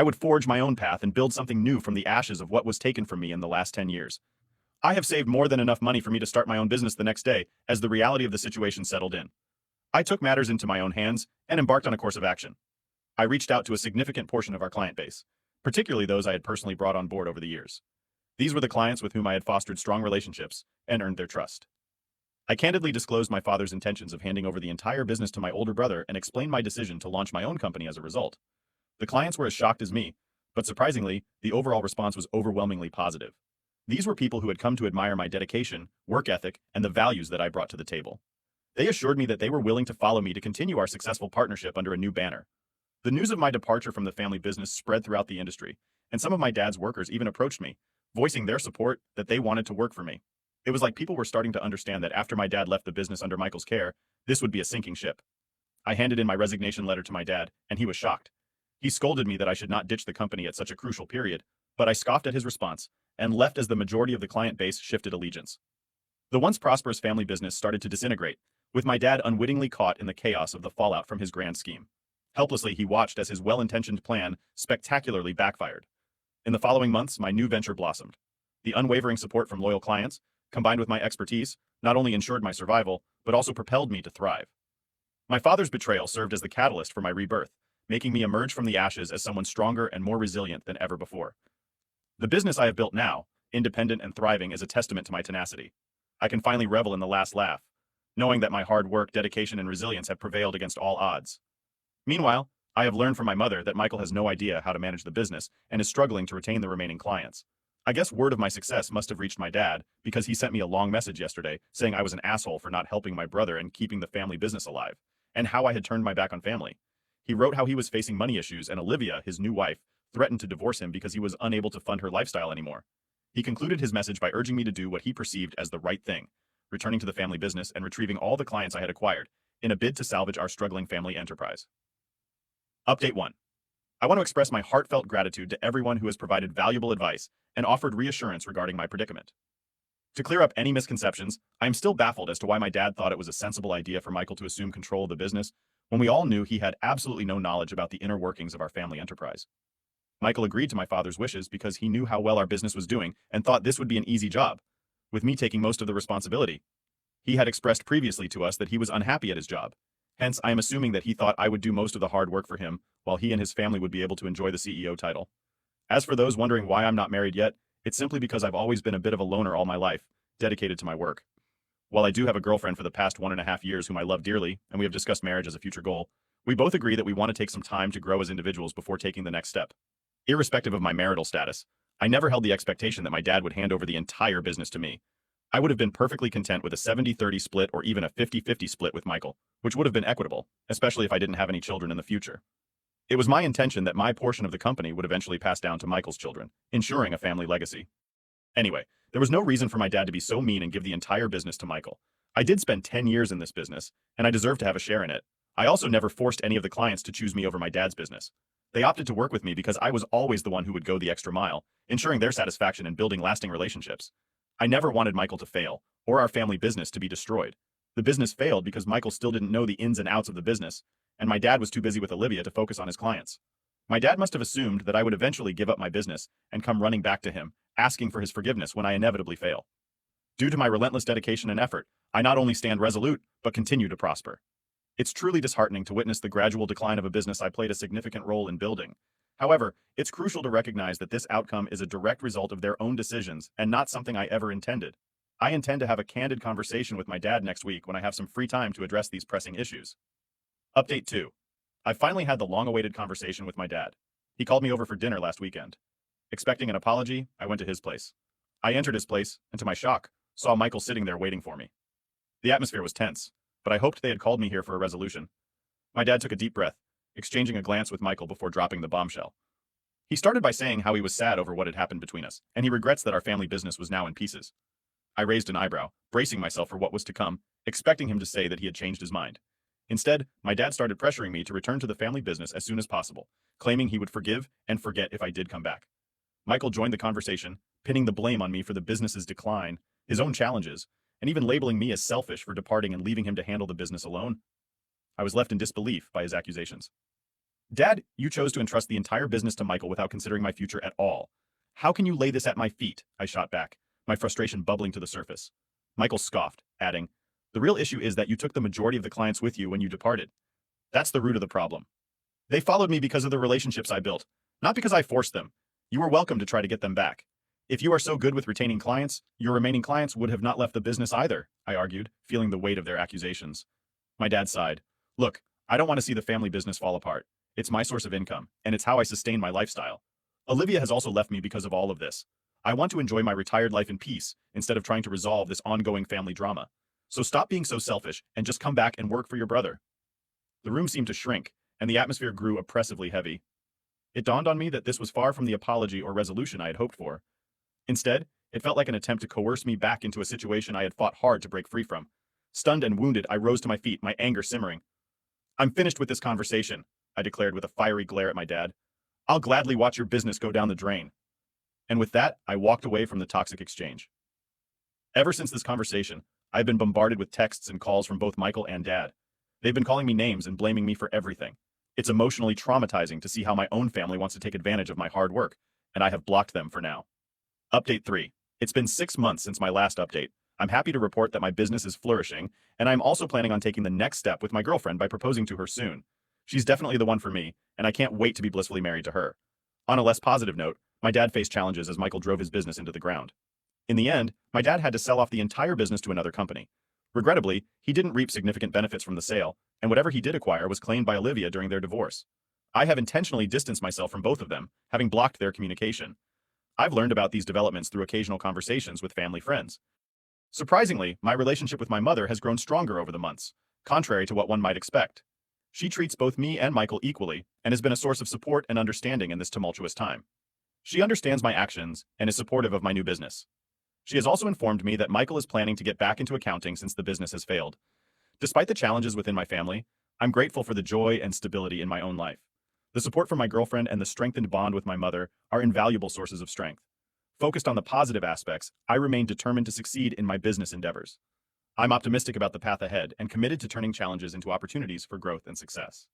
I would forge my own path and build something new from the ashes of what was taken from me in the last 10 years. I have saved more than enough money for me to start my own business the next day as the reality of the situation settled in. I took matters into my own hands and embarked on a course of action. I reached out to a significant portion of our client base, particularly those I had personally brought on board over the years. These were the clients with whom I had fostered strong relationships and earned their trust. I candidly disclosed my father's intentions of handing over the entire business to my older brother and explained my decision to launch my own company as a result. The clients were as shocked as me, but surprisingly, the overall response was overwhelmingly positive. These were people who had come to admire my dedication, work ethic, and the values that I brought to the table. They assured me that they were willing to follow me to continue our successful partnership under a new banner. The news of my departure from the family business spread throughout the industry, and some of my dad's workers even approached me, voicing their support that they wanted to work for me. It was like people were starting to understand that after my dad left the business under Michael's care, this would be a sinking ship. I handed in my resignation letter to my dad, and he was shocked. He scolded me that I should not ditch the company at such a crucial period, but I scoffed at his response and left as the majority of the client base shifted allegiance. The once prosperous family business started to disintegrate, with my dad unwittingly caught in the chaos of the fallout from his grand scheme. Helplessly, he watched as his well-intentioned plan spectacularly backfired. In the following months, my new venture blossomed. The unwavering support from loyal clients, combined with my expertise, not only ensured my survival, but also propelled me to thrive. My father's betrayal served as the catalyst for my rebirth, making me emerge from the ashes as someone stronger and more resilient than ever before. The business I have built now, independent and thriving, is a testament to my tenacity. I can finally revel in the last laugh, knowing that my hard work, dedication, and resilience have prevailed against all odds. Meanwhile, I have learned from my mother that Michael has no idea how to manage the business and is struggling to retain the remaining clients. I guess word of my success must have reached my dad because he sent me a long message yesterday saying I was an asshole for not helping my brother and keeping the family business alive, and how I had turned my back on family. He wrote how he was facing money issues and Olivia, his new wife, threatened to divorce him because he was unable to fund her lifestyle anymore. He concluded his message by urging me to do what he perceived as the right thing, returning to the family business and retrieving all the clients I had acquired, in a bid to salvage our struggling family enterprise. Update 1. I want to express my heartfelt gratitude to everyone who has provided valuable advice and offered reassurance regarding my predicament. To clear up any misconceptions, I am still baffled as to why my dad thought it was a sensible idea for Michael to assume control of the business when we all knew he had absolutely no knowledge about the inner workings of our family enterprise. Michael agreed to my father's wishes because he knew how well our business was doing and thought this would be an easy job, with me taking most of the responsibility. He had expressed previously to us that he was unhappy at his job. Hence, I am assuming that he thought I would do most of the hard work for him, while he and his family would be able to enjoy the CEO title. As for those wondering why I'm not married yet, it's simply because I've always been a bit of a loner all my life, dedicated to my work. While I do have a girlfriend for the past 1.5 years whom I love dearly, and we have discussed marriage as a future goal, we both agree that we want to take some time to grow as individuals before taking the next step. Irrespective of my marital status, I never held the expectation that my dad would hand over the entire business to me. I would have been perfectly content with a 70-30 split or even a 50-50 split with Michael, which would have been equitable, especially if I didn't have any children in the future. It was my intention that my portion of the company would eventually pass down to Michael's children, ensuring a family legacy. Anyway, there was no reason for my dad to be so mean and give the entire business to Michael. I did spend 10 years in this business, and I deserve to have a share in it. I also never forced any of the clients to choose me over my dad's business. They opted to work with me because I was always the one who would go the extra mile, ensuring their satisfaction and building lasting relationships. I never wanted Michael to fail, or our family business to be destroyed. The business failed because Michael still didn't know the ins and outs of the business, and my dad was too busy with Olivia to focus on his clients. My dad must have assumed that I would eventually give up my business and come running back to him, asking for his forgiveness when I inevitably fail. Due to my relentless dedication and effort, I not only stand resolute, but continue to prosper. It's truly disheartening to witness the gradual decline of a business I played a significant role in building. However, it's crucial to recognize that this outcome is a direct result of their own decisions and not something I ever intended. I intend to have a candid conversation with my dad next week when I have some free time to address these pressing issues. Update 2. I finally had the long-awaited conversation with my dad. He called me over for dinner last weekend. Expecting an apology, I went to his place. I entered his place, and to my shock, saw Michael sitting there waiting for me. The atmosphere was tense, but I hoped they had called me here for a resolution. My dad took a deep breath, exchanging a glance with Michael before dropping the bombshell. He started by saying how he was sad over what had happened between us, and he regrets that our family business was now in pieces. I raised an eyebrow, bracing myself for what was to come, expecting him to say that he had changed his mind. Instead, my dad started pressuring me to return to the family business as soon as possible, claiming he would forgive and forget if I did come back. Michael joined the conversation, pinning the blame on me for the business's decline, his own challenges, and even labeling me as selfish for departing and leaving him to handle the business alone. I was left in disbelief by his accusations. Dad, you chose to entrust the entire business to Michael without considering my future at all. How can you lay this at my feet? I shot back, my frustration bubbling to the surface. Michael scoffed, adding, the real issue is that you took the majority of the clients with you when you departed. That's the root of the problem. They followed me because of the relationships I built, not because I forced them. You are welcome to try to get them back. If you are so good with retaining clients, your remaining clients would have not left the business either, I argued, feeling the weight of their accusations. My dad sighed. Look, I don't want to see the family business fall apart. It's my source of income, and it's how I sustain my lifestyle. Olivia has also left me because of all of this. I want to enjoy my retired life in peace instead of trying to resolve this ongoing family drama. So stop being so selfish and just come back and work for your brother. The room seemed to shrink, and the atmosphere grew oppressively heavy. It dawned on me that this was far from the apology or resolution I had hoped for. Instead, it felt like an attempt to coerce me back into a situation I had fought hard to break free from. Stunned and wounded, I rose to my feet, my anger simmering. I'm finished with this conversation, I declared with a fiery glare at my dad. I'll gladly watch your business go down the drain. And with that, I walked away from the toxic exchange. Ever since this conversation, I've been bombarded with texts and calls from both Michael and Dad. They've been calling me names and blaming me for everything. It's emotionally traumatizing to see how my own family wants to take advantage of my hard work, and I have blocked them for now. Update 3. It's been 6 months since my last update. I'm happy to report that my business is flourishing, and I'm also planning on taking the next step with my girlfriend by proposing to her soon. She's definitely the one for me, and I can't wait to be blissfully married to her. On a less positive note, my dad faced challenges as Michael drove his business into the ground. In the end, my dad had to sell off the entire business to another company. Regrettably, he didn't reap significant benefits from the sale, and whatever he did acquire was claimed by Olivia during their divorce. I have intentionally distanced myself from both of them, having blocked their communication. I've learned about these developments through occasional conversations with family friends. Surprisingly, my relationship with my mother has grown stronger over the months, contrary to what one might expect. She treats both me and Michael equally, and has been a source of support and understanding in this tumultuous time. She understands my actions and is supportive of my new business. She has also informed me that Michael is planning to get back into accounting since the business has failed. Despite the challenges within my family, I'm grateful for the joy and stability in my own life. The support from my girlfriend and the strengthened bond with my mother are invaluable sources of strength. Focused on the positive aspects, I remain determined to succeed in my business endeavors. I'm optimistic about the path ahead and committed to turning challenges into opportunities for growth and success.